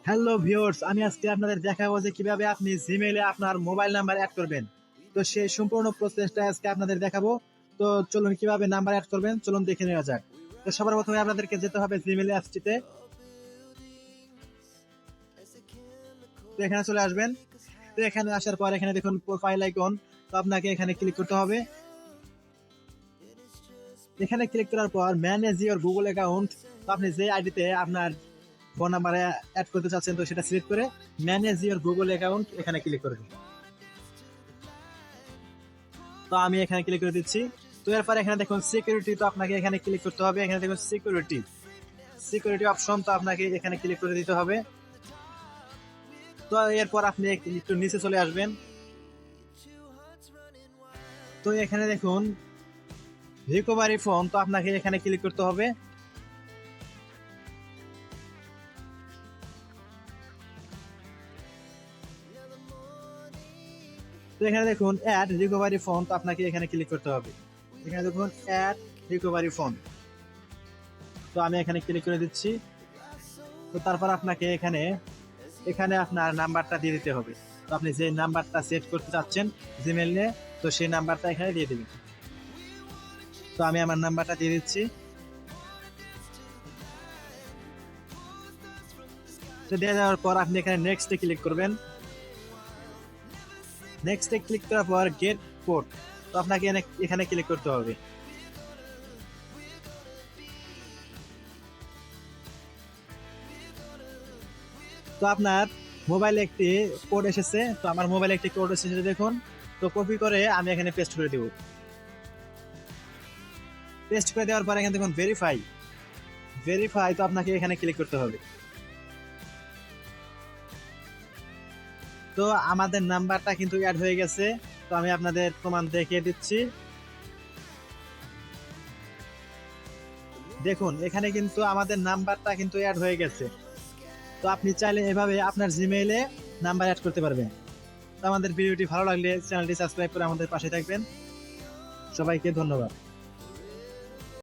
Hello viewers, আমি আজকে আপনাদের দেখাবো যে কিভাবে আপনি জিমেইলে আপনার মোবাইল নাম্বার অ্যাড করবেন। তো সেই সম্পূর্ণ প্রসেসটা আজকে আপনাদের দেখাবো। তো চলুন কিভাবে নাম্বার অ্যাড করবেন চলুন দেখে নেওয়া যাক। তো সবার প্রথমে আপনাদেরকে যেতে হবে জিমেইল অ্যাপসটিতে। তো এখানে চলে আসবেন। তো এখানে আসার পর এখানে দেখুন প্রোফাইল আইকন। তো আপনাকে এখানে ক্লিক করতে হবে। এখানে ক্লিক করার পর ম্যানেজ ইওর গুগল অ্যাকাউন্ট। তো আপনি যে আইডিতে আপনার ফোন নাম্বার অ্যাড করতে চাচ্ছেন তো সেটা সিলেক্ট করে ম্যানেজ ইওর গুগল অ্যাকাউন্ট এখানে ক্লিক করবেন। তো আমি এখানে ক্লিক করে দিচ্ছি। তো এরপর এখানে দেখুন সিকিউরিটি, তো আপনাকে এখানে ক্লিক করতে হবে। এখানে দেখুন সিকিউরিটি সিকিউরিটি অপশন, তো আপনাকে এখানে ক্লিক করে দিতে হবে। তো এরপর আপনি একটু নিচে চলে আসবেন। তো এখানে দেখুন রিকভারি ফোন, তো আপনাকে এখানে ক্লিক করতে হবে। তো এখানে দেখুন অ্যাড রিকভারি ফোন, তো আপনাকে এখানে ক্লিক করতে হবে। এখানে দেখুন অ্যাড রিকভারি ফোন, তো আমি এখানে ক্লিক করে দিচ্ছি। তো তারপর আপনাকে এখানে এখানে আপনার নাম্বারটা দিয়ে দিতে হবে। তো আপনি যে নাম্বারটা সেট করতে চাচ্ছেন জিমেইলে, তো সেই নাম্বারটা এখানে দিয়ে দিবেন। তো আমি আমার নাম্বারটা দিয়ে দিচ্ছি। তো দিয়ে দেওয়ার পর আপনি এখানে নেক্সটে ক্লিক করবেন। নেক্সটে ক্লিক করার পর গেট কোড, তো আপনাকে এখানে ক্লিক করতে হবে। তো আপনার মোবাইলে একটি কোড এসেছে, তো আমার মোবাইলে একটি কোড এসেছে দেখুন। তো কপি করে আমি এখানে পেস্ট করে দেব। পেস্ট করে দেওয়ার পর এখানে দেখুন ভেরিফাই ভেরিফাই, তো আপনাকে এখানে ক্লিক করতে হবে। তো আমাদের নাম্বারটা কিন্তু অ্যাড হয়ে গেছে। তো আমি আপনাদের প্রমাণ দেখিয়ে দিচ্ছি। দেখুন এখানে কিন্তু আমাদের নাম্বারটা কিন্তু অ্যাড হয়ে গেছে। তো আপনি চাইলে এভাবে আপনার জিমেইলে নাম্বার অ্যাড করতে পারবেন। তো আমাদের ভিডিওটি ভালো লাগলে চ্যানেলটি সাবস্ক্রাইব করে আমাদের পাশে থাকবেন। সবাইকে ধন্যবাদ।